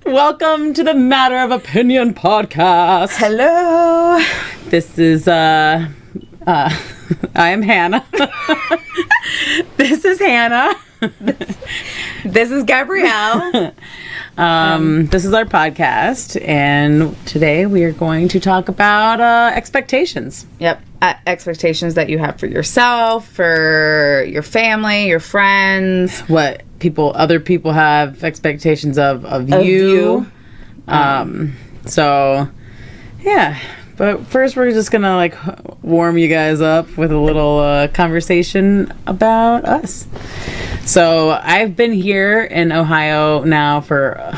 Welcome to the Matter of Opinion podcast. Hello. This is I am Hannah. This is Hannah. This is Gabrielle. This is our podcast, and today we are going to talk about expectations. Yep. Expectations that you have for yourself, for your family, your friends. What other people have expectations of you. So, yeah. But first, we're just gonna like warm you guys up with a little conversation about us. So I've been here in Ohio now for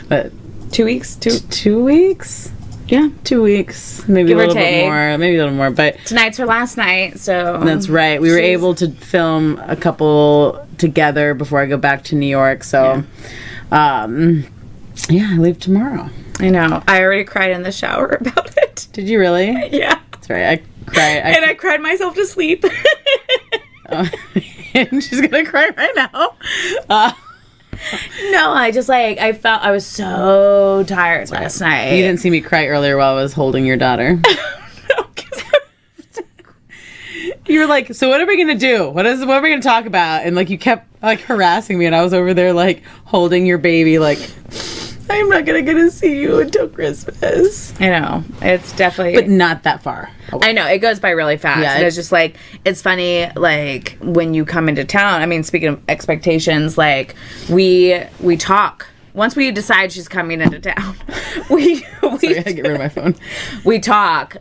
what, 2 weeks? 2 weeks? Yeah, 2 weeks, maybe a little bit more, but tonight's her last night, so that's right. We were able to film a couple together before I go back to New York. So, I leave tomorrow. I know. I already cried in the shower about it. Did you really? Yeah. That's right. I cried. I cried myself to sleep. And she's gonna cry right now. No, I just I felt I was so tired last night. You didn't see me cry earlier while I was holding your daughter. No, you were like, so what are we gonna do? What are we gonna talk about? And like you kept like harassing me, and I was over there like holding your baby, like I'm not gonna get to see you until Christmas. I know. It's definitely... But not that far away. I know. It goes by really fast. Yeah, it's just like... It's funny, like, when you come into town... I mean, speaking of expectations, like, we talk. Once we decide she's coming into town, we Sorry, I get rid of my phone. We talk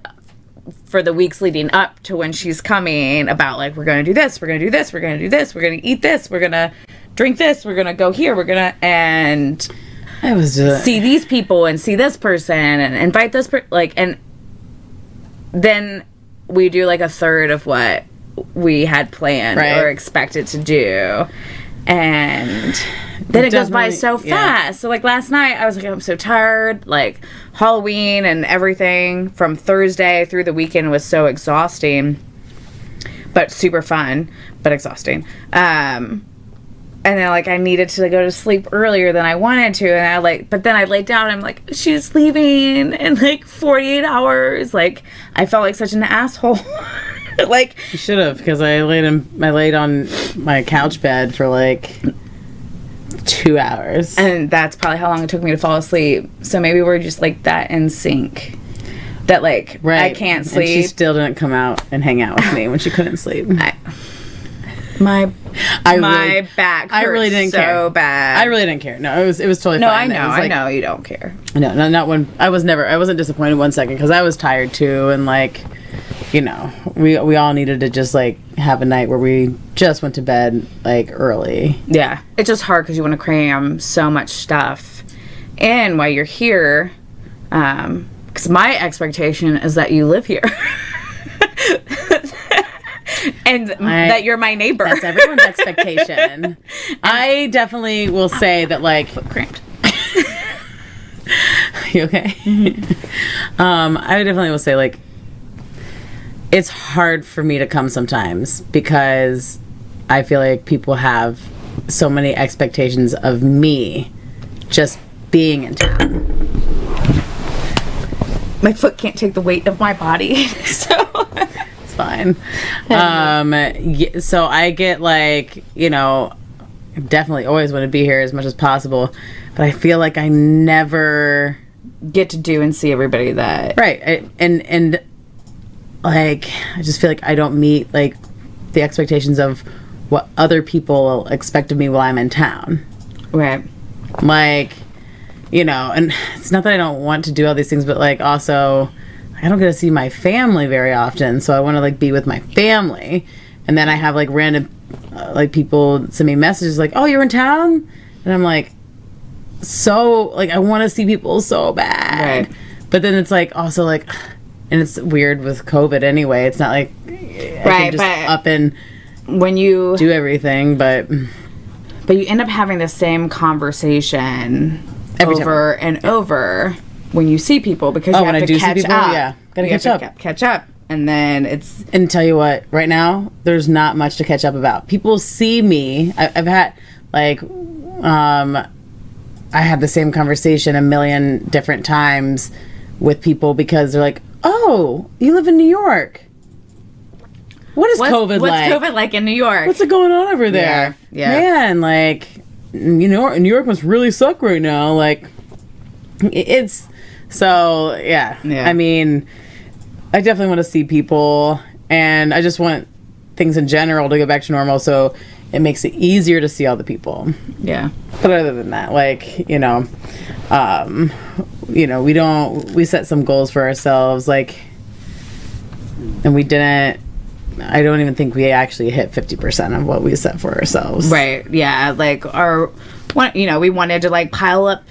for the weeks leading up to when she's coming about, like, we're gonna do this, we're gonna do this, we're gonna do this, we're gonna eat this, we're gonna drink this, we're gonna go here, we're gonna... And... I was see these people and see this person and invite this and then we do like a third of what we had planned or expected to do, and then it goes by so fast. Yeah. So like last night I was like, I'm so tired. Like Halloween and everything from Thursday through the weekend was so exhausting, but super fun, but exhausting. And then, like, I needed to go to sleep earlier than I wanted to. And but then I laid down and I'm like, she's leaving in, like, 48 hours. Like, I felt like such an asshole. Like... You should have, because I laid on my couch bed for, like, 2 hours. And that's probably how long it took me to fall asleep. So maybe we're just, like, that in sync. That, like, I can't sleep. And she still didn't come out and hang out with me when she couldn't sleep. My back hurts I really didn't care. So bad. I really didn't care. No, it was totally fine. I know you don't care. No, not when I wasn't disappointed 1 second because I was tired too, and like, you know, we all needed to just like have a night where we just went to bed like early. Yeah, it's just hard because you want to cram so much stuff in while you're here. Because my expectation is that you live here. And that you're my neighbor. That's everyone's expectation. I definitely will say that, like... Cramped. You okay? Mm-hmm. I definitely will say, like, it's hard for me to come sometimes because I feel like people have so many expectations of me just being in town. My foot can't take the weight of my body, so... Fine. So I get like, you know, definitely always want to be here as much as possible, but I feel like I never get to do and see everybody that and like I just feel like I don't meet like the expectations of what other people expect of me while I'm in town. Right. Like, you know, and it's not that I don't want to do all these things, but like also I don't get to see my family very often, so I want to like be with my family. And then I have like random like people send me messages like, "Oh, you're in town?" And I'm like, so like I want to see people so bad. Right. But then it's like also like, and it's weird with COVID anyway. It's not like I can just up and when you do everything, but you end up having the same conversation over and over when you see people because you have to catch up. Yeah, gotta catch up. Catch up. and then it's... And tell you what, right now, there's not much to catch up about. People see me. I've had, like, I had the same conversation a million different times with people because they're like, oh, you live in New York. What's COVID like? What's COVID like in New York? What's going on over there? Yeah. Man, like, you know, New York must really suck right now. Like, it's... So, yeah. I mean, I definitely want to see people, and I just want things in general to go back to normal, so it makes it easier to see all the people. Yeah. But other than that, like, we set some goals for ourselves, like, and we didn't, I don't even think we actually hit 50% of what we set for ourselves. Right. Yeah. Like, we wanted to, like, pile up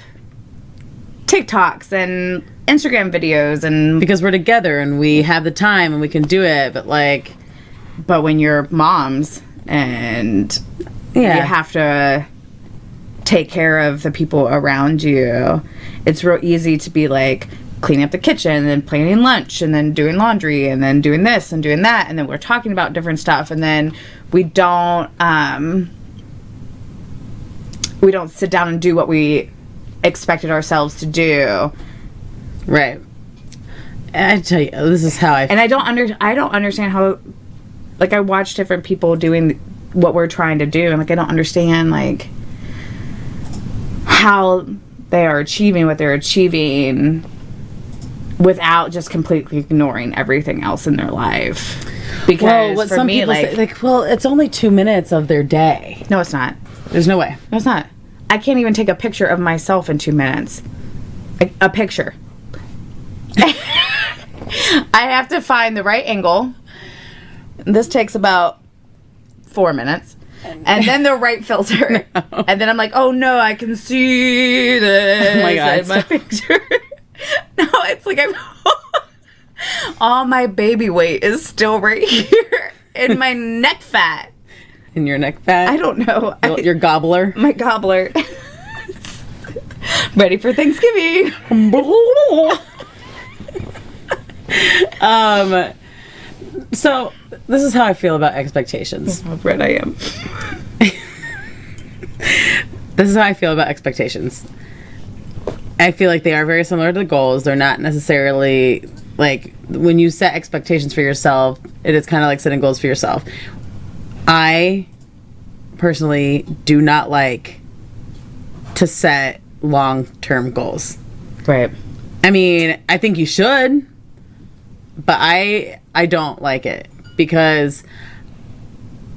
TikToks and Instagram videos, and because we're together and we have the time and we can do it, but when you're moms and you have to take care of the people around you, it's real easy to be like cleaning up the kitchen and then planning lunch and then doing laundry and then doing this and doing that, and then we're talking about different stuff, and then we don't sit down and do what we expected ourselves to do. Right. And I tell you, this is how and I don't understand how, like, I watch different people doing what we're trying to do, and like I don't understand like how they are achieving what they're achieving without just completely ignoring everything else in their life. Because what for some me, people say, it's only 2 minutes of their day. No, it's not. There's no way. No, it's not. I can't even take a picture of myself in 2 minutes. A picture. I have to find the right angle. This takes about 4 minutes. And then the right filter. No. And then I'm like, oh no, I can see this oh my God, in my picture. No, it's like all my baby weight is still right here in my neck fat. In your neck fat? I don't know. Your gobbler? My gobbler. Ready for Thanksgiving. So this is how I feel about expectations. How red I am. This is how I feel about expectations. I feel like they are very similar to the goals. They're not necessarily, like, when you set expectations for yourself, it is kind of like setting goals for yourself. I personally do not like to set long-term goals. Right. I mean, I think you should, but I don't like it because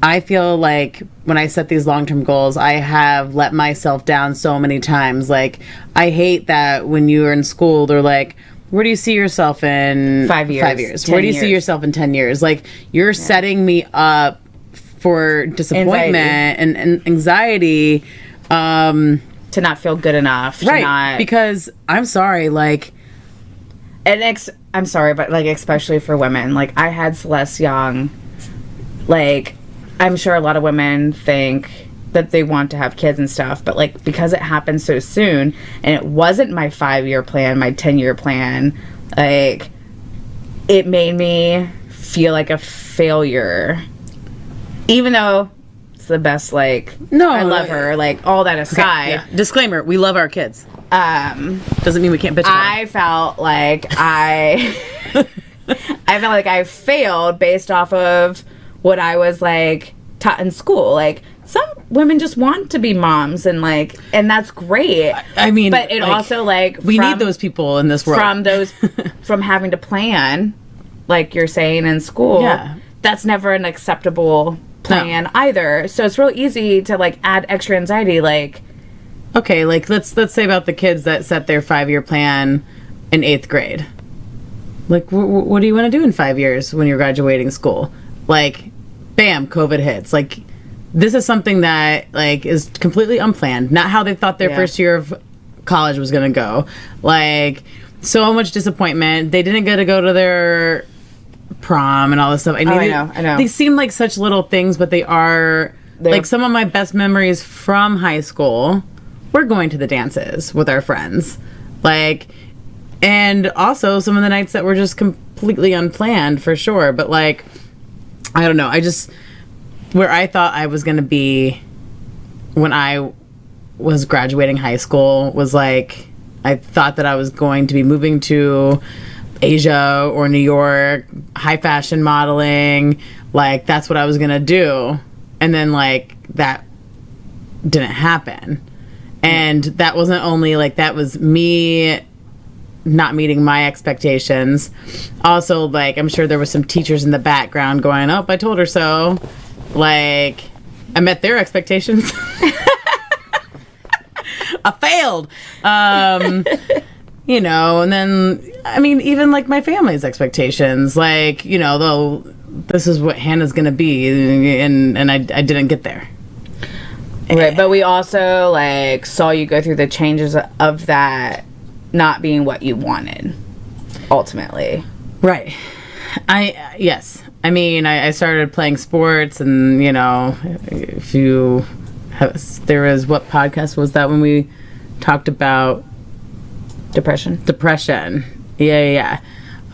I feel like when I set these long-term goals, I have let myself down so many times. Like, I hate that when you are in school, they're like, where do you see yourself in 5 years? 5 years. Where do you see yourself in 10 years? Like, you're setting me up for disappointment and anxiety. To not feel good enough. Right. Because, I'm sorry, like... I'm sorry, but, like, especially for women. Like, I had Celeste young. Like, I'm sure a lot of women think that they want to have kids and stuff, but, like, because it happened so soon, and it wasn't my 5-year plan, my 10-year plan, like, it made me feel like a failure. Even though it's the best, like, no, I love her, like, all that aside. Okay, yeah. Disclaimer, we love our kids. Doesn't mean we can't bitch about I felt like I felt like I failed based off of what I was, like, taught in school. Like, some women just want to be moms, and, like, and that's great. I mean, but it, like, also, like, we need those people in this world. From having to plan, like you're saying, in school. Yeah. That's never an acceptable plan either. So it's real easy to, like, add extra anxiety, like... Okay, like, let's say about the kids that set their 5-year plan in 8th grade. Like, what do you want to do in 5 years when you're graduating school? Like, bam, COVID hits. Like, this is something that, like, is completely unplanned. Not how they thought their first year of college was going to go. Like, so much disappointment. They didn't get to go to their prom and all this stuff. I know. They seem like such little things, but they're like, some of my best memories from high school were going to the dances with our friends. Like, And also some of the nights that were just completely unplanned, for sure. But, like, I don't know. Where I thought I was going to be when I was graduating high school was, like, I thought that I was going to be moving to Asia or New York, high fashion modeling. Like, that's what I was going to do. And then, like, that didn't happen. And that wasn't only, like, that was me not meeting my expectations. Also, like, I'm sure there was some teachers in the background going, oh, I told her so. Like, I met their expectations. I failed. You know, and then, I mean, even, like, my family's expectations. Like, you know, though, this is what Hannah's going to be, and I didn't get there. Right, but we also, like, saw you go through the changes of that not being what you wanted, ultimately. Right. Yes. I mean, I started playing sports, and, you know, if you have, there was, what podcast was that when we talked about depression? Yeah.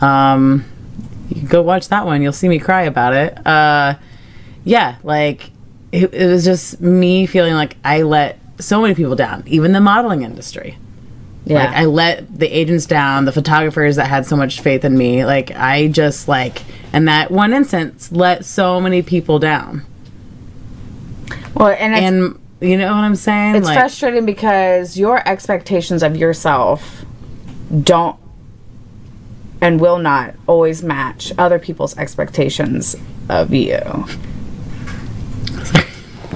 You can go watch that one. You'll see me cry about it. Yeah, like, it was just me feeling like I let so many people down, even the modeling industry. Yeah. Like, I let the agents down, the photographers that had so much faith in me. Like, I just, like, in that one instance, let so many people down. Well, and you know what I'm saying? It's like, frustrating because your expectations of yourself don't and will not always match other people's expectations of you.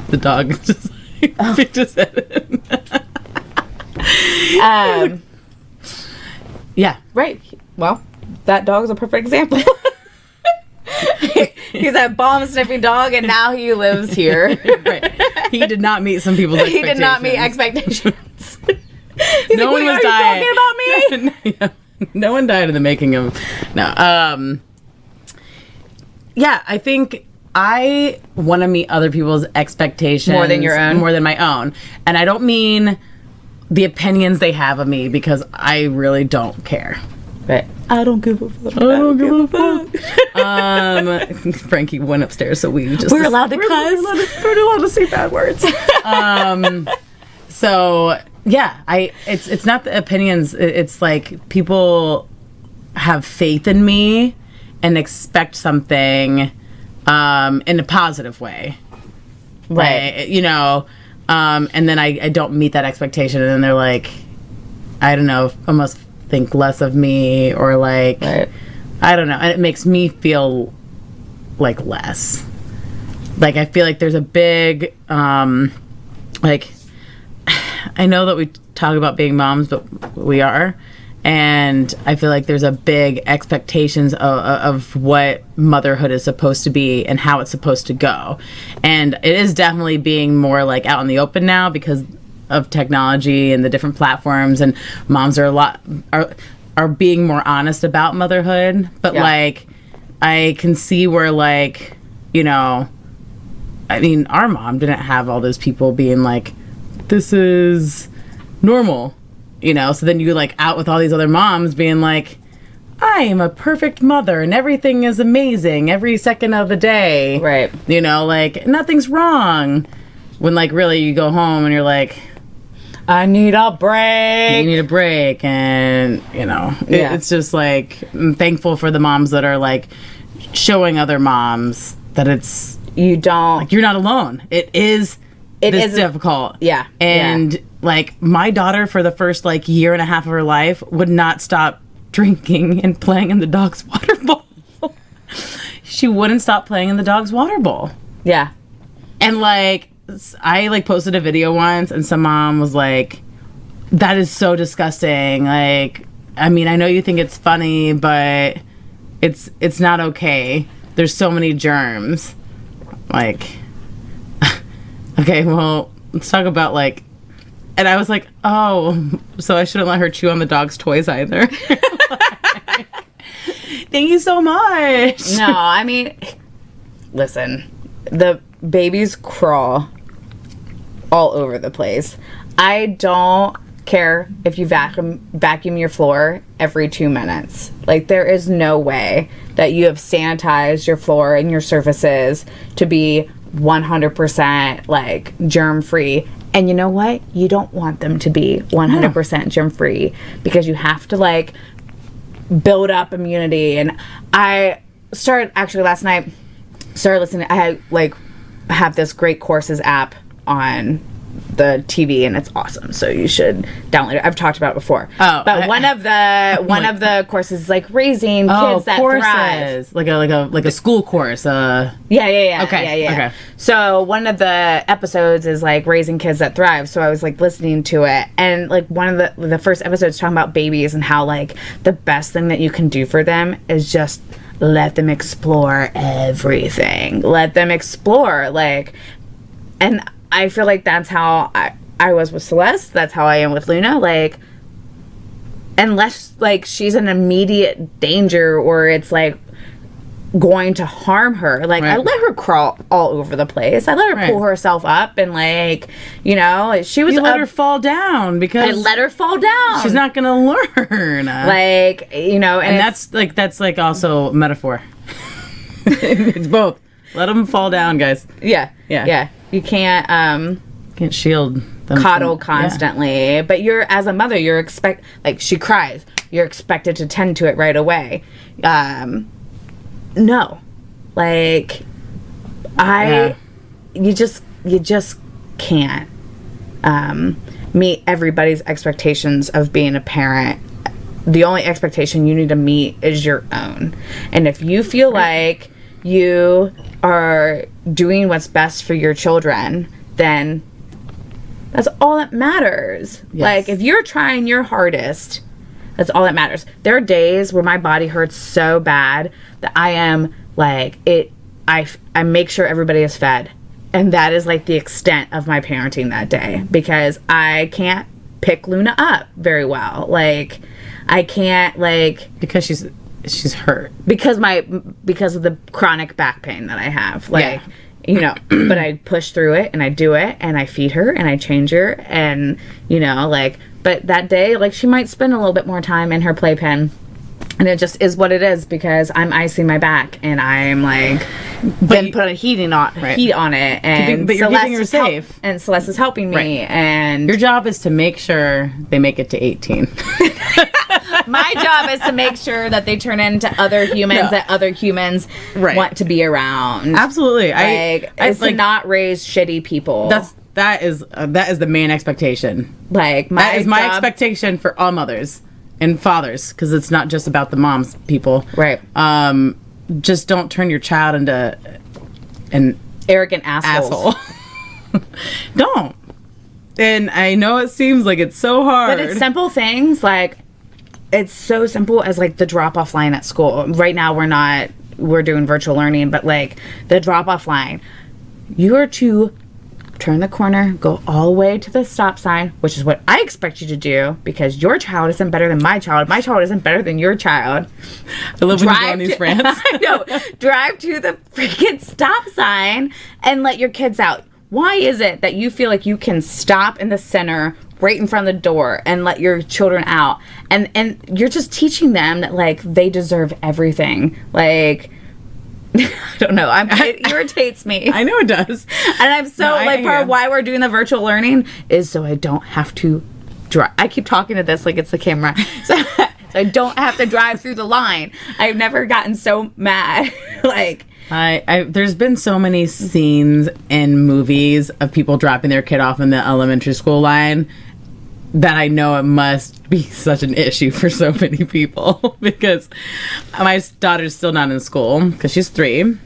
The dog is just like, we just said it. Yeah. Right. Well, that dog's a perfect example. He's that bomb sniffing dog, and now he lives here. Right. He did not meet some people's expectations. He did not meet expectations. No one was dying. Talking about me? No one died in the making of. No. Yeah, I think I want to meet other people's expectations more than your own, more than my own, and I don't mean the opinions they have of me, because I really don't care. Right. I don't give a fuck. I don't give a fuck. Frankie went upstairs, so we're allowed to cuss. We're allowed to say bad words. So yeah, it's not the opinions. It's like people have faith in me and expect something in a positive way, right? Like, you know. And then I don't meet that expectation, and then they're like, I don't know, almost think less of me, or like, right. I don't know, and it makes me feel like less. Like, I feel like there's a big, like, I know that we talk about being moms, but we are. And I feel like there's a big expectations of what motherhood is supposed to be and how it's supposed to go. And it is definitely being more like out in the open now because of technology and the different platforms, and moms are being more honest about motherhood. But yeah. Like, I can see where, like, you know, I mean, our mom didn't have all those people being like, this is normal. You know, so then you, like, out with all these other moms being like, I am a perfect mother and everything is amazing every second of the day. Right. You know, like, nothing's wrong. When, like, really you go home and you're like, I need a break. You need a break. And, you know, yeah. It's just, like, I'm thankful for the moms that are, like, showing other moms that it's... You don't... Like, you're not alone. It is difficult. Yeah. And... Yeah. Like, my daughter, for the first, like, year and a half of her life, would not stop drinking and playing in the dog's water bowl. She wouldn't stop playing in the dog's water bowl. Yeah. And, like, I, like, posted a video once, and some mom was like, that is so disgusting. Like, I mean, I know you think it's funny, but it's not okay. There's so many germs. Like, okay, well, let's talk about, like... And I was like, oh, so I shouldn't let her chew on the dog's toys either. Like, thank you so much. No, I mean, listen, the babies crawl all over the place. I don't care if you vacuum your floor every 2 minutes. Like, there is no way that you have sanitized your floor and your surfaces to be 100% like germ free. And you know what? You don't want them to be 100% germ free, because you have to like build up immunity. And I started actually last night, started listening. I have this Great Courses app on the TV, and it's awesome, so you should download it. I've talked about it before. But one of the courses is like raising kids that thrive, like a school course. Okay. So one of the episodes is like raising kids that thrive. So I was like listening to it, and like one of the first episodes talking about babies and how like the best thing that you can do for them is just let them explore everything. Let them explore, like, and I feel like that's how I was with Celeste. That's how I am with Luna. Like, unless like she's in immediate danger or it's like going to harm her, like I let her crawl all over the place. I let her pull herself up, and like, you know, she was. You let her fall down, because I let her fall down. She's not gonna learn. Like, you know, and that's like also a metaphor. It's both. Let them fall down, guys. Yeah. You can't shield them, coddle constantly, but you're, as a mother, you're like she cries, you're expected to tend to it right away. No, like you just can't meet everybody's expectations of being a parent. The only expectation you need to meet is your own, and if you feel like you are doing what's best for your children, then that's all that matters. Yes. Like, if you're trying your hardest, that's all that matters. There are days where my body hurts so bad that I am like, I make sure everybody is fed. And that is like the extent of my parenting that day, because I can't pick Luna up very well. Like, I can't, like, because she's hurt, because of the chronic back pain that I have, like, you know, but I push through it, and I do it, and I feed her, and I change her, and, you know, like, but that day, like, she might spend a little bit more time in her playpen, and it just is what it is, because I'm icing my back, and I'm like, then put a heat on it, and but you're keeping her safe, and Celeste is helping me, and your job is to make sure they make it to 18. My job is to make sure that they turn into other humans that other humans want to be around. Absolutely. It's to not raise shitty people. That is the main expectation. Like, that is my expectation for all mothers and fathers, because it's not just about the moms, people. Right. Just don't turn your child into an arrogant asshole. Don't. And I know it seems like it's so hard, but it's simple things. Like, it's so simple as like the drop-off line at school. Right now we're doing virtual learning, but like the drop-off line, you are to turn the corner, go all the way to the stop sign, which is what I expect you to do, because your child isn't better than my child. My child isn't better than your child. I love when you go on these rants. I know. Drive to the freaking stop sign and let your kids out. Why is it that you feel like you can stop in the center right in front of the door and let your children out? And you're just teaching them that, like, they deserve everything. Like, I don't know. It irritates me. I know it does. And I'm so, part of why we're doing the virtual learning is so I don't have to drive. I keep talking to this like it's the camera. So I don't have to drive through the line. I've never gotten so mad. Like, there's been so many scenes in movies of people dropping their kid off in the elementary school line that I know it must be such an issue for so many people, because my daughter's still not in school because she's 3. You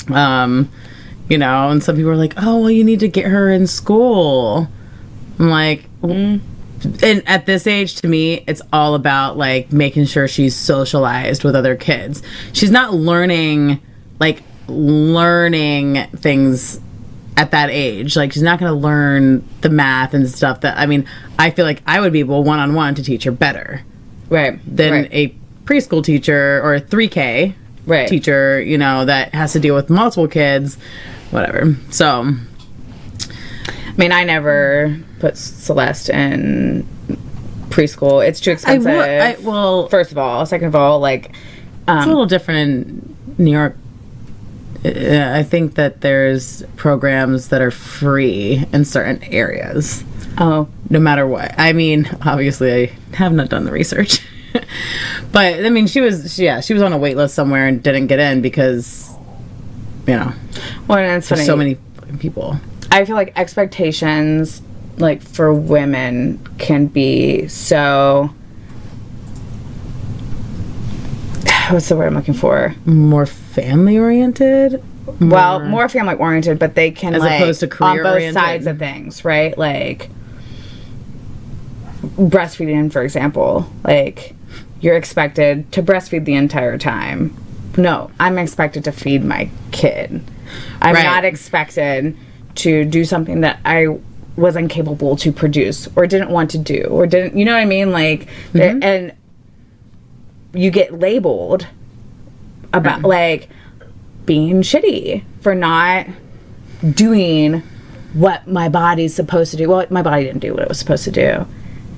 know, and some people are like, oh, well, you need to get her in school. I'm like, and at this age, to me, it's all about like making sure she's socialized with other kids. She's not learning things at that age. Like, she's not going to learn the math and stuff that, I mean, I feel like I would be able one-on-one to teach her better. Right. Than a preschool teacher or a 3K teacher, you know, that has to deal with multiple kids, whatever. So, I mean, I never put Celeste in preschool. It's too expensive. Well, first of all. Second of all, like... it's a little different in New York. I think that there's programs that are free in certain areas. Oh. No matter what. I mean, obviously, I have not done the research. But, I mean, she was on a wait list somewhere and didn't get in because, you know, well, and it's funny. so many people. I feel like expectations, like, for women can be so... What's the word I'm looking for? More family-oriented? Well, more family-oriented, but they can, as like... opposed to career-oriented. On both sides of things, right? Like, breastfeeding, for example. Like, you're expected to breastfeed the entire time. No, I'm expected to feed my kid. I'm not expected to do something that I was incapable to produce or didn't want to do or didn't... You know what I mean? Like, and... you get labeled about like being shitty for not doing what my body's supposed to do. Well, my body didn't do what it was supposed to do,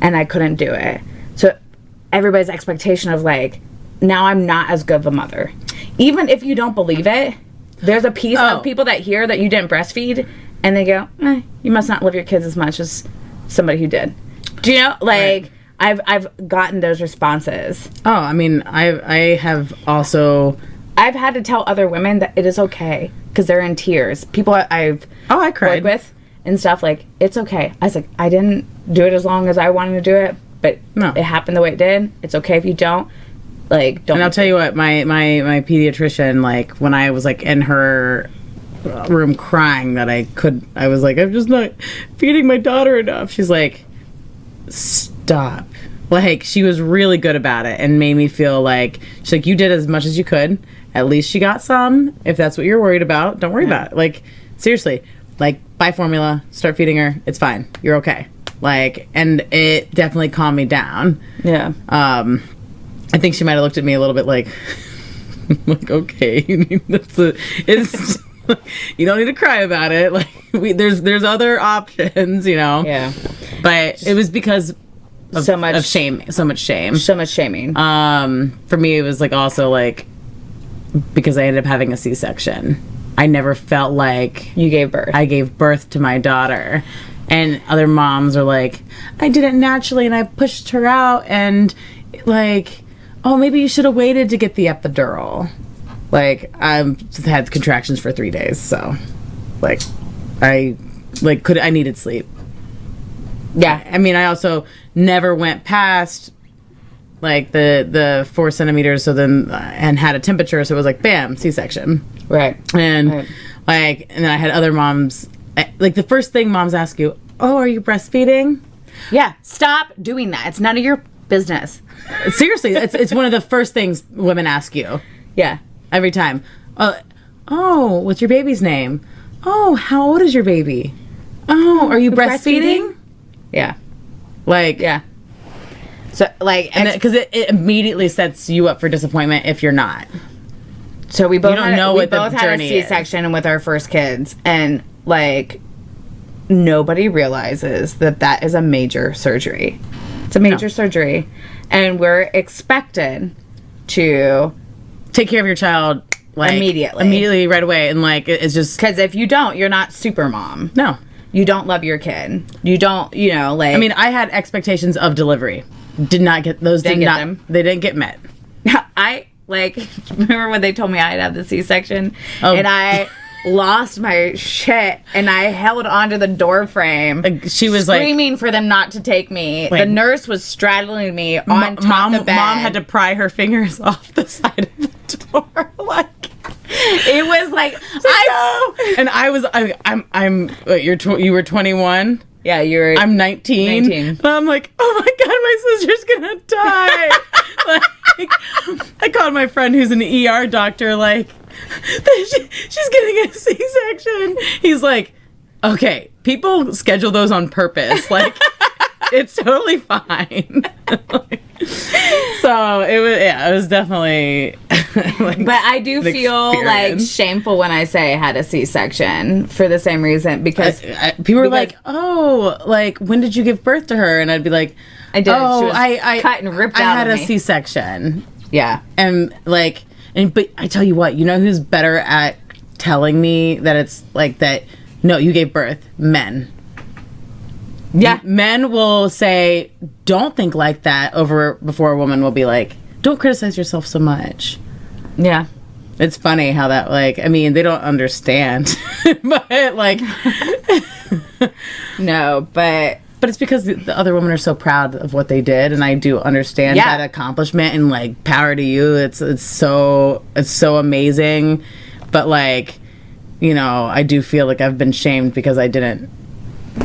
and I couldn't do it. So everybody's expectation of like, now I'm not as good of a mother. Even if you don't believe it, there's a piece of people that hear that you didn't breastfeed, and they go, you must not love your kids as much as somebody who did. Do you know? Like... Right. I've gotten those responses. Oh, I mean, I have also... I've had to tell other women that it is okay because they're in tears. People I cried worked with and stuff, like, it's okay. I was like, I didn't do it as long as I wanted to do it, but it happened the way it did. It's okay if you don't. Like, don't. And I'll tell you what, my pediatrician, like, when I was, like, in her room crying that I was like, I'm just not feeding my daughter enough. She's like... Stop. Like, she was really good about it and made me feel like, she's like, you did as much as you could. At least she got some. If that's what you're worried about, don't worry about it. Like, seriously, like, buy formula, start feeding her. It's fine. You're okay. Like, and it definitely calmed me down. Yeah. I think she might have looked at me a little bit like, okay, it's you don't need to cry about it. Like, there's other options, you know. Yeah. But it was because of so much shame. For me, it was like also like because I ended up having a C-section. I never felt like you gave birth. I gave birth to my daughter, and other moms are like, I did it naturally, and I pushed her out, and like, oh, maybe you should have waited to get the epidural. Like, I've had contractions for 3 days, so like, I needed sleep. Yeah, I mean, I also never went past like the 4 centimeters, so then and had a temperature, so it was like bam, C-section. Right. And like, and then I had other moms, like the first thing moms ask you, oh, are you breastfeeding? Yeah, stop doing that. It's none of your business. Seriously, it's one of the first things women ask you. Yeah, every time. Oh, what's your baby's name? Oh, how old is your baby? Oh, are you breastfeeding? Yeah. Like, yeah. So, like, because it immediately sets you up for disappointment if you're not. So we both had a C-section C-section with our first kids, and like, nobody realizes that is a major surgery. It's a major surgery, and we're expected to take care of your child like immediately right away, and like it's just because if you don't, you're not super mom. No. You don't love your kid. You don't, like... I mean, I had expectations of delivery. Did not get... Those did not... Them. They didn't get met. I, like... Remember when they told me I'd have the C-section? Oh. And I lost my shit, and I held onto the door frame. She was screaming for them not to take me. The nurse was straddling me on top of the bed. Mom had to pry her fingers off the side of the door. Like... It was like and I was I'm wait, you were 21? Yeah, I'm 19. And I'm like, oh my god, my sister's gonna die. Like, I called my friend who's an ER doctor, like, she's getting a C-section. He's like, okay, people schedule those on purpose. Like, it's totally fine. So it was definitely like, but I do feel like shameful when I say I had a C-section for the same reason, because people are like, oh, like, when did you give birth to her? And I'd be like, I did. Oh, she was cut and ripped out. I had of a me. C-section. Yeah. And like, but I tell you what, you know who's better at telling me that it's like that? No, you gave birth. Men. Yeah. Men will say, don't think like that before a woman will be like, don't criticize yourself so much. Yeah. It's funny how that, like, I mean, they don't understand. But, like... No, but it's because the other women are so proud of what they did, and I do understand that accomplishment, and, like, power to you. It's so amazing. But, like, you know, I do feel like I've been shamed because I didn't,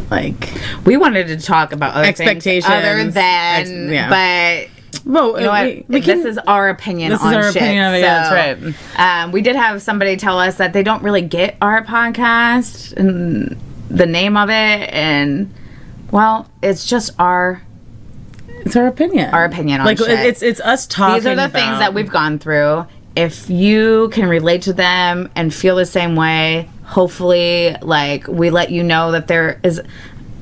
like... We wanted to talk about other expectations. Things other than, but... Well, you know what? This is our opinion on shit. This is our opinion of it, yeah, that's right. We did have somebody tell us that they don't really get our podcast and the name of it, and, well, it's just It's our opinion. Our opinion on like, shit. It's us talking These are the things that we've gone through. If you can relate to them and feel the same way, hopefully, like, we let you know that there is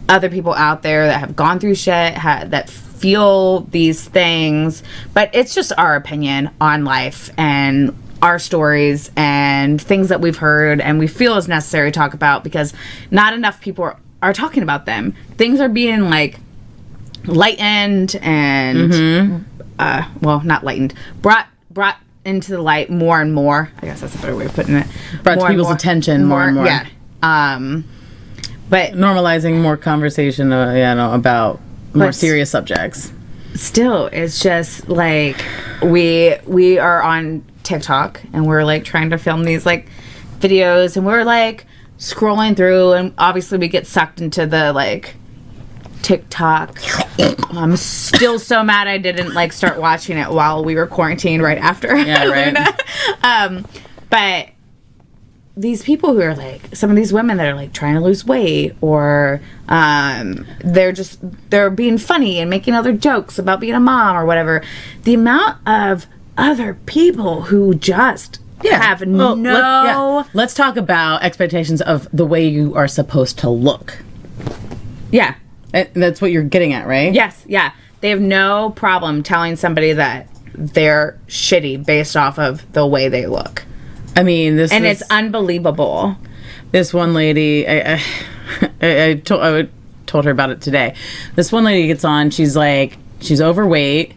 other people out there that have gone through shit, that feel these things, but it's just our opinion on life and our stories and things that we've heard and we feel is necessary to talk about because not enough people are talking about them. Things are being, like, lightened and well, not lightened, brought into the light more and more. I guess that's a better way of putting it. Brought to people's attention more and more. Yeah. But normalizing more conversation about more serious subjects. Still, it's just like we are on TikTok and we're, like, trying to film these, like, videos, and we're, like, scrolling through, and obviously we get sucked into the, like, TikTok. I'm still so mad I didn't, like, start watching it while we were quarantined right after. Yeah, right. But these people who are, like, some of these women that are, like, trying to lose weight, or they're being funny and making other jokes about being a mom or whatever. The amount of other people who just have Let's talk about expectations of the way you are supposed to look. Yeah. That's what you're getting at, right? Yes, yeah. They have no problem telling somebody that they're shitty based off of the way they look. I mean, it's unbelievable. This one lady, I told her about it today. This one lady gets on. She's like, she's overweight,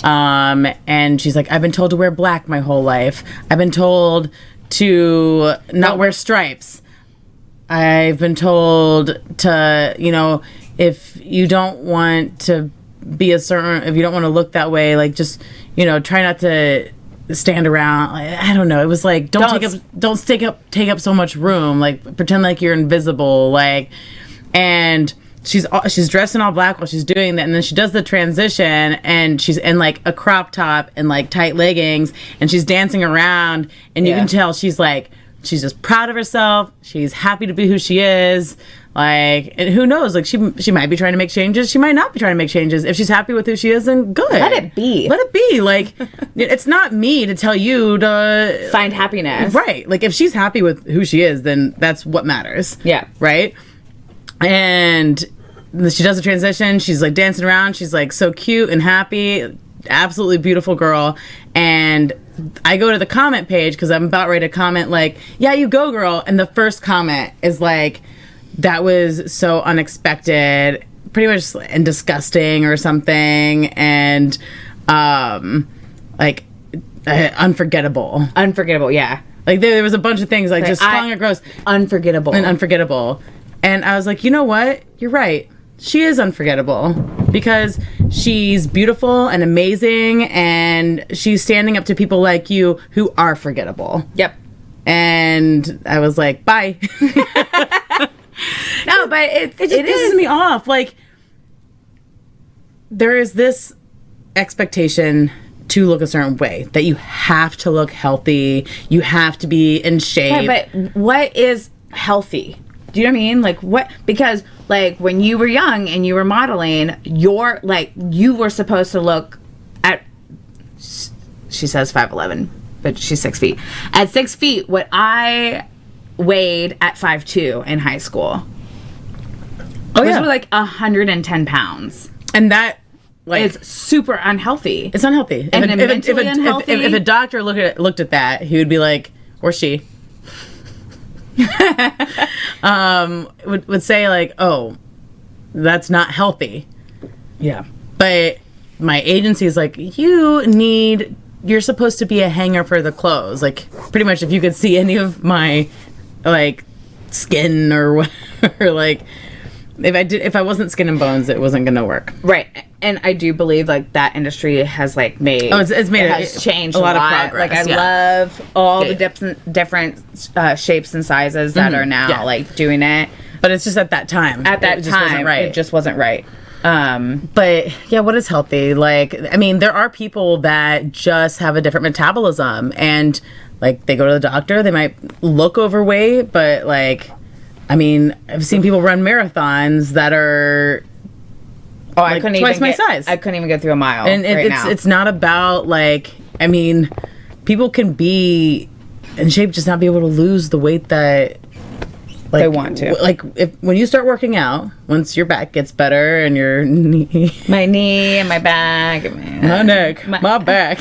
and she's like, I've been told to wear black my whole life. I've been told to not wear stripes. I've been told to, you know, if you don't want to be if you don't want to look that way, like, just, you know, try not to stand around. I don't know. It was like, don't take up so much room. Like, pretend like you're invisible. Like, and she's dressed in all black while she's doing that, and then she does the transition, and she's in, like, a crop top and, like, tight leggings, and she's dancing around, and you can tell she's just proud of herself. She's happy to be who she is. Like, and who knows? Like, she might be trying to make changes. She might not be trying to make changes. If she's happy with who she is, then good. Let it be. Let it be. Like, it's not me to tell you to find happiness. Right. Like, if she's happy with who she is, then that's what matters. Yeah. Right? And she does the transition. She's, like, dancing around. She's, like, so cute and happy. Absolutely beautiful girl. And I go to the comment page because I'm about ready to comment, like, yeah, you go, girl. And the first comment is like, that was so unexpected, pretty much, and disgusting or something, and unforgettable. Unforgettable, yeah. Like, there was a bunch of things, like, just calling her gross. Unforgettable. And I was like, you know what? You're right. She is unforgettable because she's beautiful and amazing, and she's standing up to people like you who are forgettable. Yep. And I was like, bye. No, but it just pisses me off. Like, there is this expectation to look a certain way, that you have to look healthy, you have to be in shape. Right, but what is healthy? Do you know what I mean? Like, what? Because, like, when you were young and you were modeling, you were supposed to look at, she says 5'11", but she's 6 feet. At 6 feet, what I weighed at 5'2" in high school. Which was like 110 pounds. And that is super unhealthy. It's unhealthy. And mentally unhealthy. If a doctor looked at that, he would be like, or she, would say like, oh, that's not healthy. Yeah. But my agency is like, you're supposed to be a hanger for the clothes. Like, pretty much if you could see any of my, like, skin or whatever, like, if I wasn't skin and bones, it wasn't going to work. Right. And I do believe, like, that industry has, like, made... Oh, it's made... It has changed a lot of progress. Like, I love all the different shapes and sizes that are now, like, doing it. But it's just at that time. At that time, it just wasn't right. But yeah, what is healthy? Like, I mean, there are people that just have a different metabolism, and like they go to the doctor, they might look overweight, but like, I mean, I've seen people run marathons that are I couldn't twice even my size. I couldn't even get through a mile. And it's not about like, I mean, people can be in shape, just not be able to lose the weight that like, they want to. Like, when you start working out, once your back gets better and your knee... My knee and my back. And my neck. My back.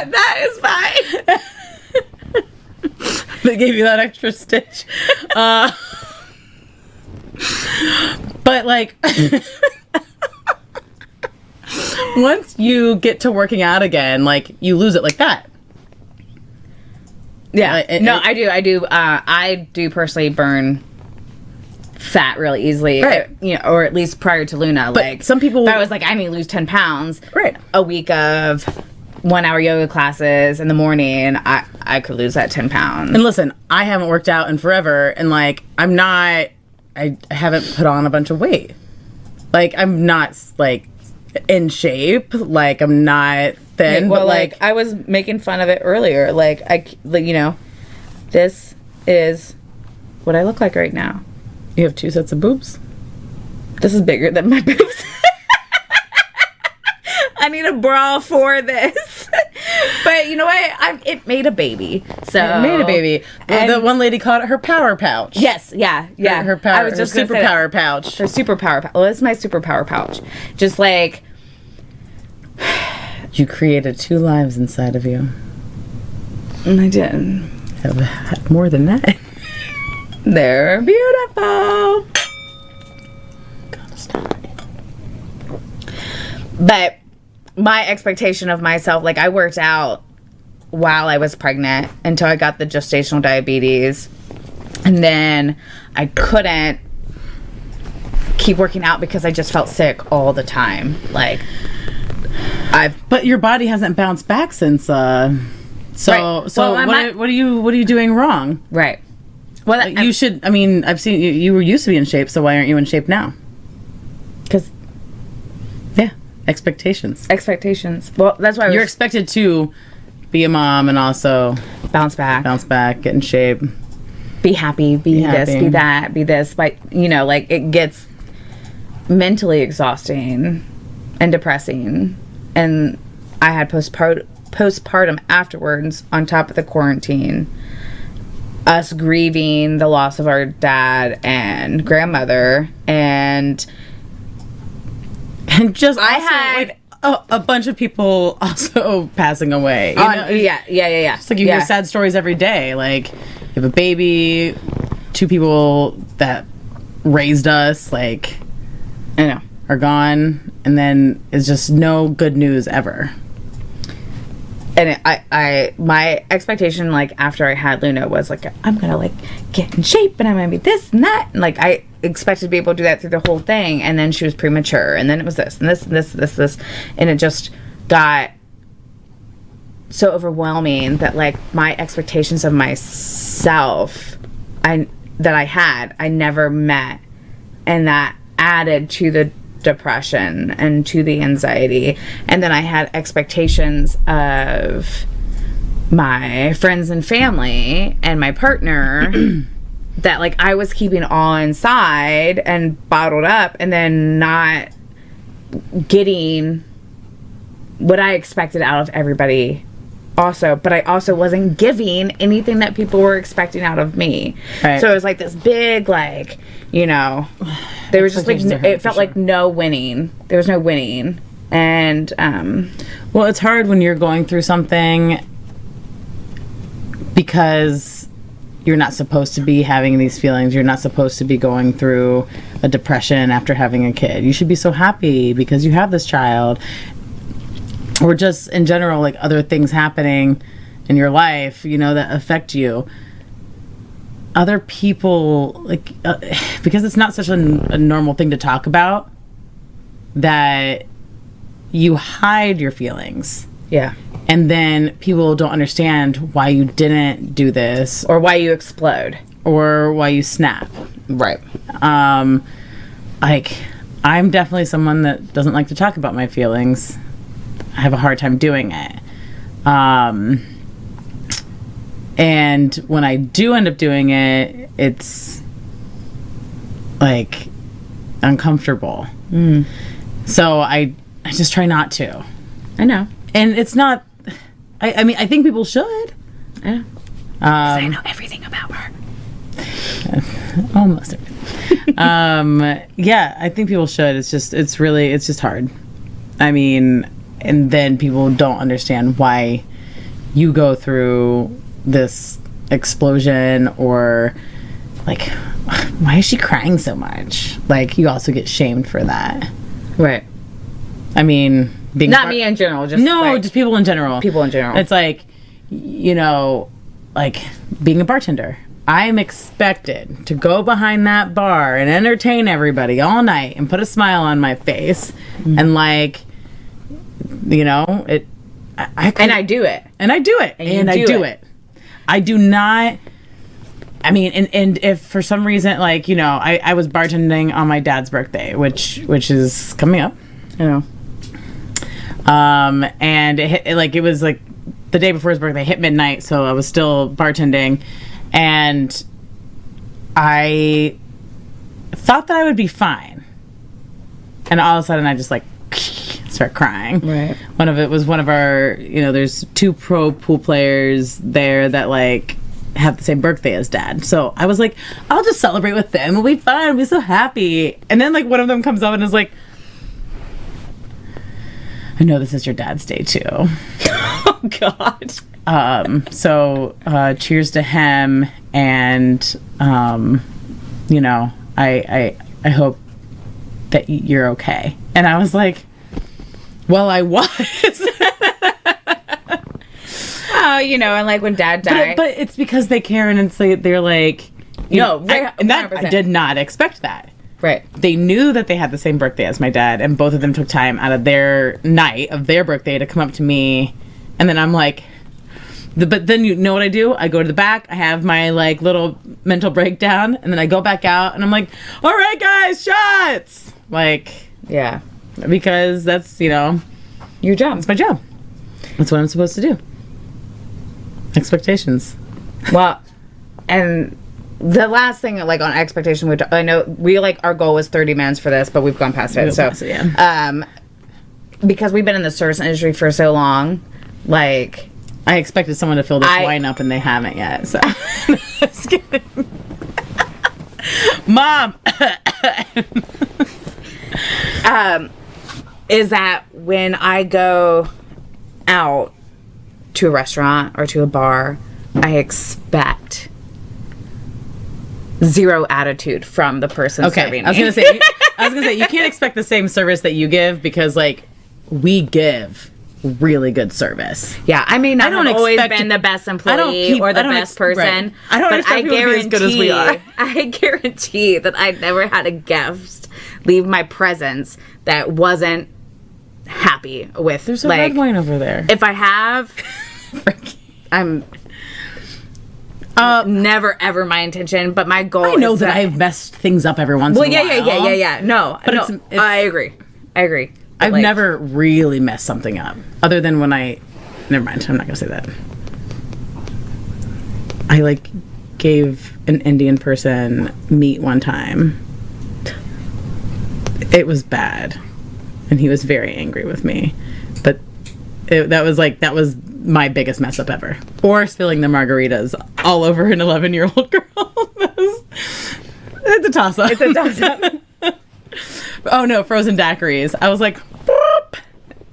That is fine. They gave you that extra stitch. But, like... once you get to working out again, like, you lose it like that. Yeah. I do personally burn fat really easily. Right. You know, or at least prior to Luna. But like, some people... if I was like, I need to lose 10 pounds. Right. A week of 1 hour yoga classes in the morning, I could lose that 10 pounds. And listen, I haven't worked out in forever, and, like, I haven't put on a bunch of weight. Like, I'm not, like... in shape, like I'm not thin, well, but like I was making fun of it earlier. Like you know, this is what I look like right now. You have 2 sets of boobs. This is bigger than my boobs. I need a bra for this. But you know what? It made a baby. So it made a baby. The one lady called it her power pouch. Yes, yeah. Her power. I was just her superpower pouch. Her superpower pouch. Well, it's my superpower pouch. Just like you created 2 lives inside of you. And I did. Have more than that. They're beautiful. Gotta stop. But my expectation of myself, like I worked out while I was pregnant until I got the gestational diabetes. And then I couldn't keep working out because I just felt sick all the time. Like but your body hasn't bounced back since right. So what are you doing wrong? Right. Well, you should. I mean, I've seen you were used to be in shape, so why aren't you in shape now? Because expectations. Well, that's why you're expected to be a mom and also bounce back, get in shape, be happy, be this, be that, be this. But you know, like it gets mentally exhausting and depressing, and I had postpartum afterwards on top of the quarantine. Us grieving the loss of our dad and grandmother, and just I had like a bunch of people also passing away. You know? Yeah. It's like you hear sad stories every day. Like you have a baby, 2 people that raised us, like I know, are gone, and then it's just no good news ever. And my expectation, like after I had Luna, was like I'm gonna like get in shape and I'm gonna be this and that, and like I expected to be able to do that through the whole thing. And then she was premature, and then it was this and this and this, and it just got so overwhelming that like my expectations of myself, I never met, and that added to the depression and to the anxiety. And then I had expectations of my friends and family and my partner that like I was keeping all inside and bottled up, and then not getting what I expected out of everybody but I also wasn't giving anything that people were expecting out of me. Right. So it was like this big, like, you know, there was just like, it felt like no winning. There was no winning. And, well, it's hard when you're going through something because you're not supposed to be having these feelings. You're not supposed to be going through a depression after having a kid. You should be so happy because you have this child. Or just in general, like other things happening in your life, you know, that affect you. Other people, like, because it's not such a normal thing to talk about, that you hide your feelings. Yeah. And then people don't understand why you didn't do this. Or why you explode. Or why you snap. Right. Like, I'm definitely someone that doesn't like to talk about my feelings. I have a hard time doing it. And when I do end up doing it, it's like uncomfortable. So I just try not to. I know. And it's not, I mean, I think people should. I know. 'Cause I know everything about her. Almost everything. Yeah, I think people should. It's just hard. I mean, and then people don't understand why you go through this explosion, or like, why is she crying so much? Like, you also get shamed for that. Right. I mean, not me in general, just just people in general. People in general. It's like, you know, like being a bartender. I'm expected to go behind that bar and entertain everybody all night and put a smile on my face. And like, you know, and I do it. And I do it. And I do it. I do not. I mean, and if for some reason, like, you know, I was bartending on my dad's birthday, which is coming up. I know. And it was like the day before his birthday, hit midnight, so I was still bartending, and I thought that I would be fine, and all of a sudden I just like start crying. Right. One of our, you know, there's 2 pro pool players there that like have the same birthday as Dad, so I was like, I'll just celebrate with them, we'll be fine, we'll be so happy. And then like one of them comes up and is like, I know this is your dad's day too. Oh God. So cheers to him, and you know, I hope that you're okay. And I was like, well, I was. Oh, you know, and like when Dad died, but it's because they care, and it's like they're like, I did not expect that. Right. They knew that they had the same birthday as my dad, and both of them took time out of their night of their birthday to come up to me. And then I'm like, but then you know what I do? I go to the back, I have my like little mental breakdown, and then I go back out and I'm like, all right guys, shots! Like, yeah. Because that's, you know, your job. It's my job. That's what I'm supposed to do. Expectations. Well, and the last thing, like on expectation, I know we like our goal was 30 minutes for this, but we've gone past it. Because we've been in the service industry for so long, like I expected someone to fill this wine up, and they haven't yet. So just kidding. Mom. Is that when I go out to a restaurant or to a bar, I expect zero attitude from the person serving me. I was gonna say you can't expect the same service that you give, because like we give really good service. Yeah, I mean, I don't always been the best employee or the best person. Right. I don't expect people to be as good as we are. I guarantee that I never had a guest leave my presence that wasn't happy with. There's a red wine over there. If I have, I'm never ever my intention, but my goal. I know that I've messed things up every once in a while. Yeah. No, but no, I agree. I've never really messed something up, other than when never mind, I'm not gonna say that. I like gave an Indian person meat one time. It was bad, and he was very angry with me, but that was my biggest mess up ever. Or spilling the margaritas all over an 11-year-old girl. It's a toss-up. It's a toss-up. Oh, no, frozen daiquiris. I was like, boop.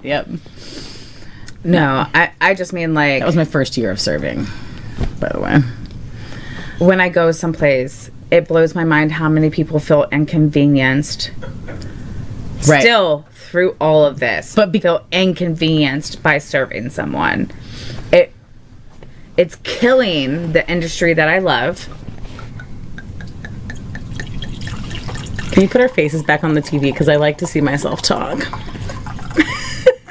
Yep. No, I just mean, like... That was my first year of serving, by the way. When I go someplace, it blows my mind how many people feel inconvenienced. Right. Still, through all of this, but feel inconvenienced by serving someone. It's killing the industry that I love. Can you put our faces back on the TV? Because I like to see myself talk.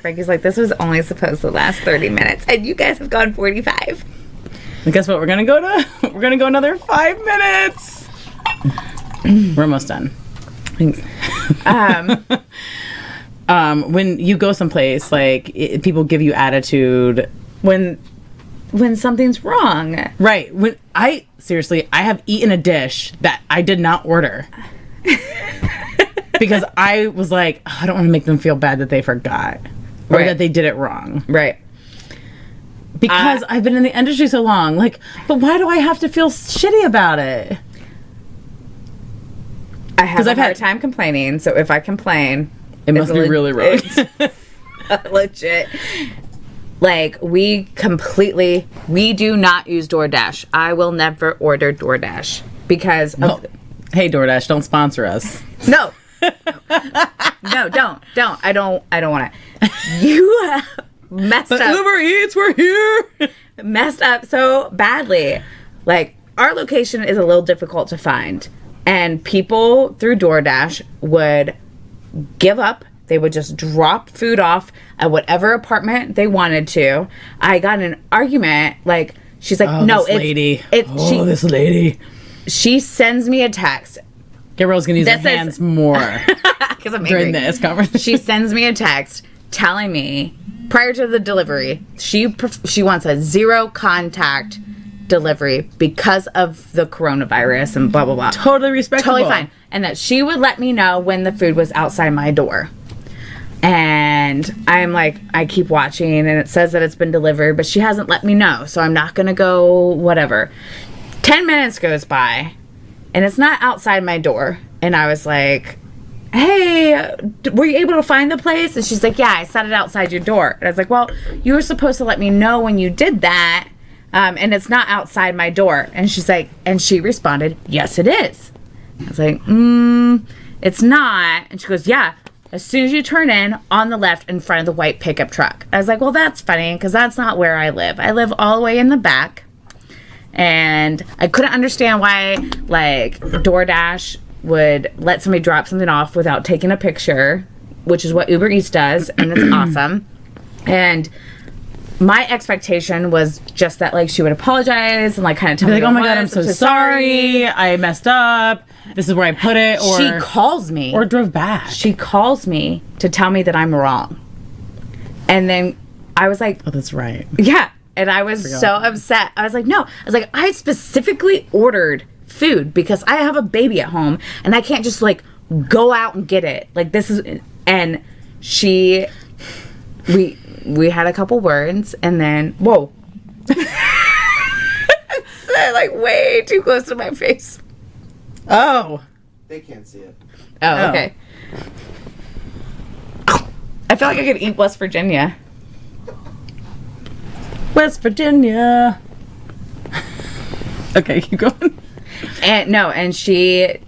Frankie's like, this was only supposed to last 30 minutes, and you guys have gone 45. And guess what? We're gonna go another 5 minutes. We're almost done. Thanks. When you go someplace, like people give you attitude when something's wrong. Right. I have eaten a dish that I did not order. Because I was like, I don't want to make them feel bad that they forgot. Or that they did it wrong. Right. Because I've been in the industry so long. Like, but why do I have to feel shitty about it? I have a hard time complaining, so if I complain... It must be really wrong. Legit. Like, we do not use DoorDash. I will never order DoorDash because of... Hey, DoorDash, don't sponsor us. No. No, don't. I don't want to. You messed up. Uber Eats, we're here. Messed up so badly. Like, our location is a little difficult to find. And people through DoorDash would give up. They would just drop food off at whatever apartment they wanted to. I got in an argument. Like, she's like, no, this lady. She sends me a text. Gabrielle's going to use her hands more because I'm during angry. this conversation. She sends me a text telling me, prior to the delivery, she wants a zero contact delivery because of the coronavirus and blah, blah, blah. Totally respectable. Totally fine. And that she would let me know when the food was outside my door. And I'm like, I keep watching and it says that it's been delivered, but she hasn't let me know. So I'm not going to go whatever. 10 minutes goes by and it's not outside my door. And I was like, hey, were you able to find the place? And she's like, yeah, I set it outside your door. And I was like, well, you were supposed to let me know when you did that. And it's not outside my door. And she's like, and she responded, yes, it is. I was like, it's not. And she goes, yeah, as soon as you turn in on the left in front of the white pickup truck. I was like, well, that's funny because that's not where I live. I live all the way in the back. And I couldn't understand why, like, DoorDash would let somebody drop something off without taking a picture, which is what Uber Eats does, and it's awesome. And my expectation was just that, like, she would apologize and, like, kind of tell me, like, oh my God, I'm so sorry. I messed up. This is where I put it. Or she calls me. Or drove back. She calls me to tell me that I'm wrong. And then I was like... Oh, that's right. Yeah. And I was so upset. I was like, no. I was like, I specifically ordered food because I have a baby at home and I can't just, like, go out and get it. Like, this is... And she... We had a couple words and then... Whoa. Like, way too close to my face. Oh. They can't see it. Oh, okay. I feel like I could eat West Virginia. West Virginia. Okay, keep going. And she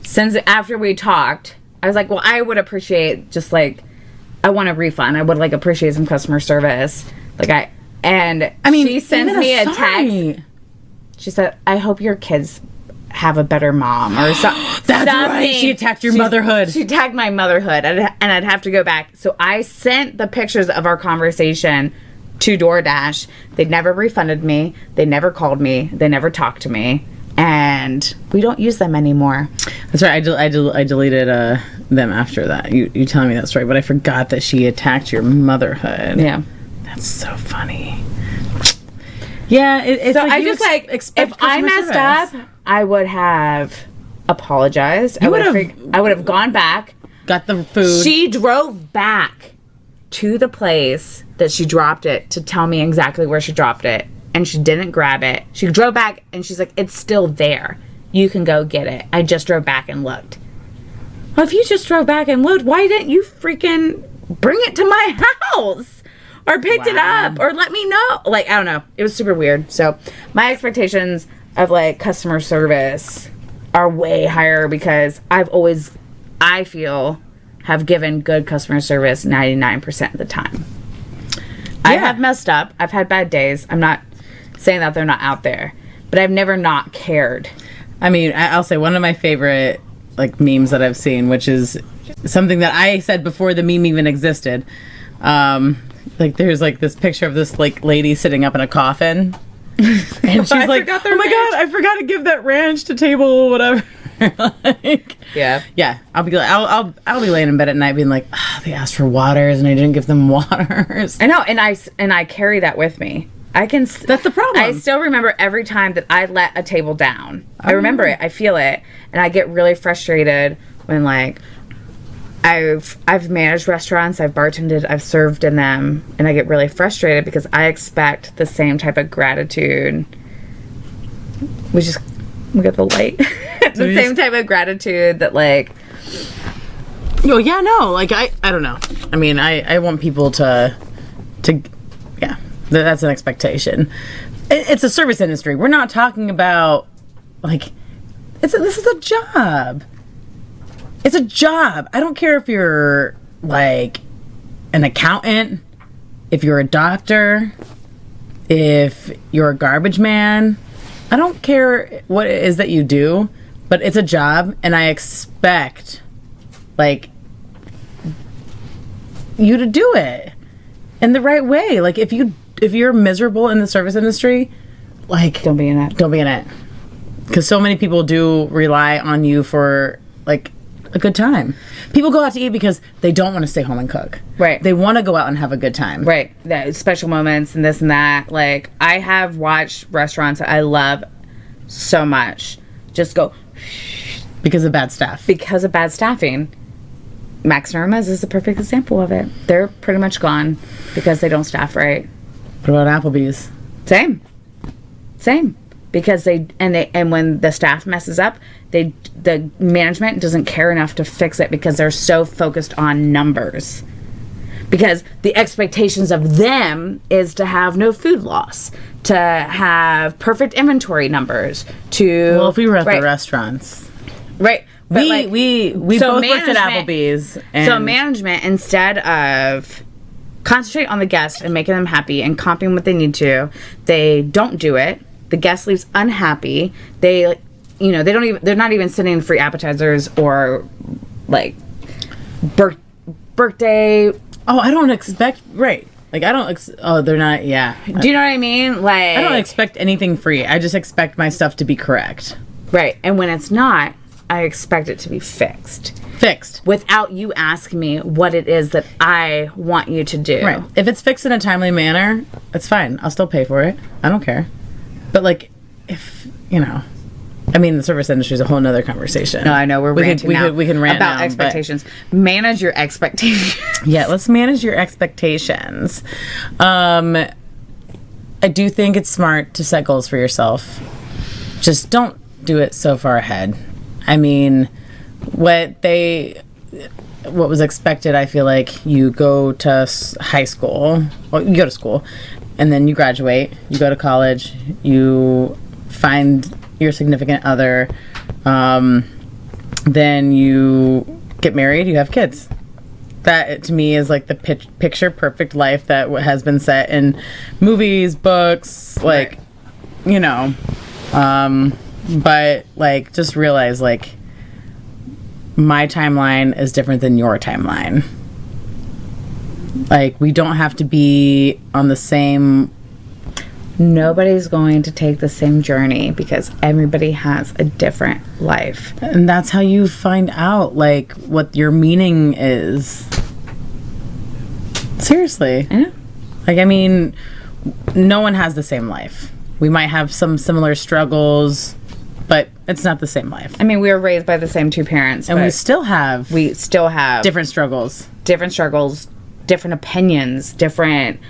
sends it after we talked. I was like, well, I would appreciate just like, I want a refund. I would like appreciate some customer service. Like she sends me a text. She said, I hope your kids have a better mom or something. That's right. She attacked your motherhood. She tagged my motherhood and I'd have to go back. So I sent the pictures of our conversation to DoorDash. They never refunded me. They never called me. They never talked to me. And we don't use them anymore. That's right. I deleted them after that. You telling me that story, but I forgot that she attacked your motherhood. Yeah. That's so funny. Yeah, it's so like I just like if I messed up, I would have apologized. I would have gone back, got the food. She drove back to the place that she dropped it to tell me exactly where she dropped it, and she didn't grab it. She drove back, and she's like, it's still there. You can go get it. I just drove back and looked. Well, if you just drove back and looked, why didn't you freaking bring it to my house? Or picked it up? Or let me know? Like, I don't know. It was super weird. So, my expectations of, like, customer service are way higher because I've always, I feel, have given good customer service 99% of the time. Yeah. I have messed up. I've had bad days. I'm not saying that they're not out there. But I've never not cared. I mean, I'll say one of my favorite, like, memes that I've seen, which is something that I said before the meme even existed. Like, there's, like, this picture of this, like, lady sitting up in a coffin. And she's like, oh my God, I forgot to give that ranch to table, whatever. Like, yeah. I'll be laying in bed at night being like, they asked for waters and I didn't give them waters. I know, and I carry that with me. That's the problem. I still remember every time that I let a table down. I remember it. I feel it, and I get really frustrated when, like, I've managed restaurants, I've bartended, I've served in them, and I get really frustrated because I expect the same type of gratitude. We got the light. The same type of gratitude that, like. Oh yeah, no, like I don't know. I mean, I want people to yeah. That's an expectation. It's a service industry. We're not talking about, like, this is a job. It's a job. I don't care if you're, like, an accountant, if you're a doctor, if you're a garbage man. I don't care what it is that you do, but it's a job, and I expect, like, you to do it in the right way. Like, if you're miserable in the service industry, like, don't be in it. Don't be in it. Because so many people do rely on you for, like, a good time. People go out to eat because they don't want to stay home and cook. Right. They want to go out and have a good time. Right. That special moments and this and that. Like, I have watched restaurants that I love so much just go because of bad staff. Because of bad staffing. Max and Irma's is a perfect example of it. They're pretty much gone because they don't staff right. What about Applebee's? Same. Because they when the staff messes up, the management doesn't care enough to fix it because they're so focused on numbers. Because the expectations of them is to have no food loss, to have perfect inventory numbers, well, if we were at the restaurants, right? But we both worked at Applebee's. So management, instead of concentrate on the guest and making them happy and comping what they need to, they don't do it. The guest leaves unhappy. They're not even sending free appetizers or, like, birthday. Oh, I don't expect, right. Like, I don't, they're not, yeah. Do you know what I mean? Like, I don't expect anything free. I just expect my stuff to be correct. Right. And when it's not, I expect it to be fixed. Without you asking me what it is that I want you to do. Right. If it's fixed in a timely manner, it's fine. I'll still pay for it. I don't care. But, like, if, I mean, the service industry is a whole nother conversation. No, I know. We can rant about now, expectations. Manage your expectations. Yeah, let's manage your expectations. I do think it's smart to set goals for yourself. Just don't do it so far ahead. I mean, what was expected, I feel like you go to high school, or you go to school, and then you graduate, you go to college, you find your significant other, then you get married, you have kids. That, to me, is like the picture perfect life that has been set in movies, books, like, right. But, like, just realize, like, my timeline is different than your timeline. Like, we don't have to be on the same... Nobody's going to take the same journey because everybody has a different life. And that's how you find out, like, what your meaning is. Seriously. I know. Like, I mean, no one has the same life. We might have some similar struggles, but it's not the same life. I mean, we were raised by the same two parents. And we still have different struggles. different opinions, different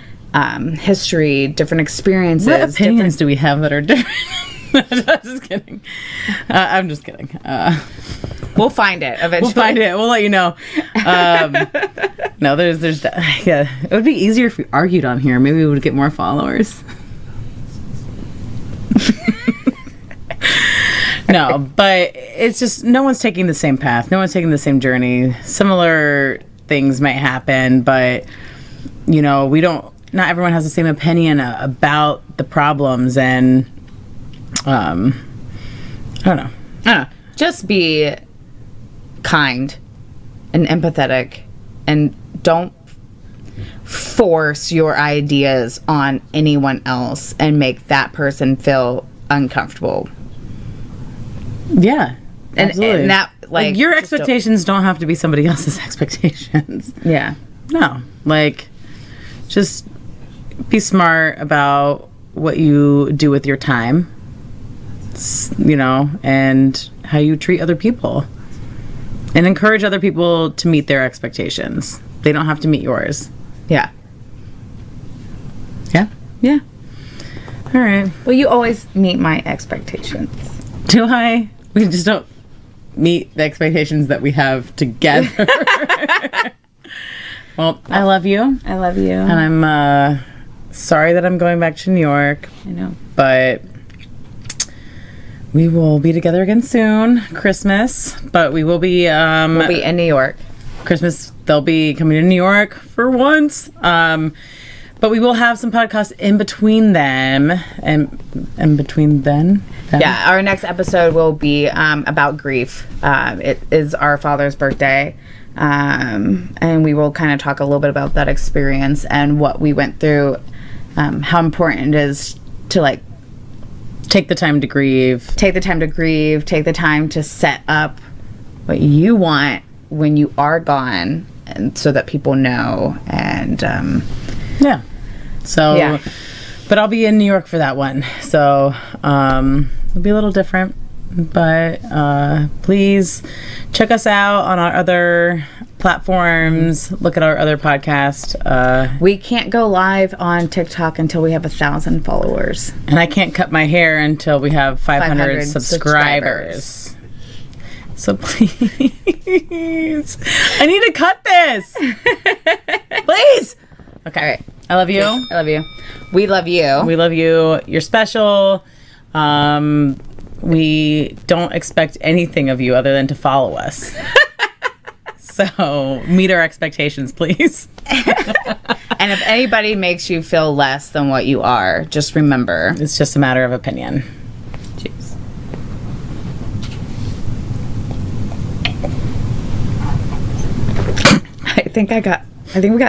history, different experiences. What opinions do we have that are different? I'm just kidding. I'm just kidding. We'll find it eventually. We'll find it. We'll let you know. No, there's yeah. It would be easier if we argued on here. Maybe we would get more followers. No, but it's just no one's taking the same path. No one's taking the same journey. Similar things might happen, but you know, we don't. Not everyone has the same opinion about the problems, and I don't know. Just be kind and empathetic, and don't force your ideas on anyone else and make that person feel uncomfortable. Yeah, absolutely. And that like your expectations don't have to be somebody else's expectations. Yeah. No, like just be smart about what you do with your time, you know, and how you treat other people, and encourage other people to meet their expectations. They don't have to meet yours. Yeah. Yeah. Yeah. All right. Well, you always meet my expectations. Do I? We just don't meet the expectations that we have together. Well, I love you. I love you. And I'm sorry that I'm going back to New York. I know. But we will be together again soon. Christmas. But we will be... we'll be in New York. Christmas, they'll be coming to New York for once. But we will have some podcasts in between them. And between then? Yeah, our next episode will be about grief. It is our father's birthday. And we will kind of talk a little bit about that experience and what we went through, how important it is to like take the time to grieve. Take the time to set up what you want when you are gone, and so that people know. And yeah. So yeah. But I'll be in New York for that one. So it'll be a little different. But please check us out on our other platforms. Look at our other podcast. We can't go live on TikTok until we have 1,000 followers. And I can't cut my hair until we have 500 subscribers. So please. I need to cut this. Please. Okay. All right. I love you. I love you. We love you. We love you. You're special. We don't expect anything of you other than to follow us. So meet our expectations, please. And if anybody makes you feel less than what you are, just remember. It's just a matter of opinion. Jeez. I think we got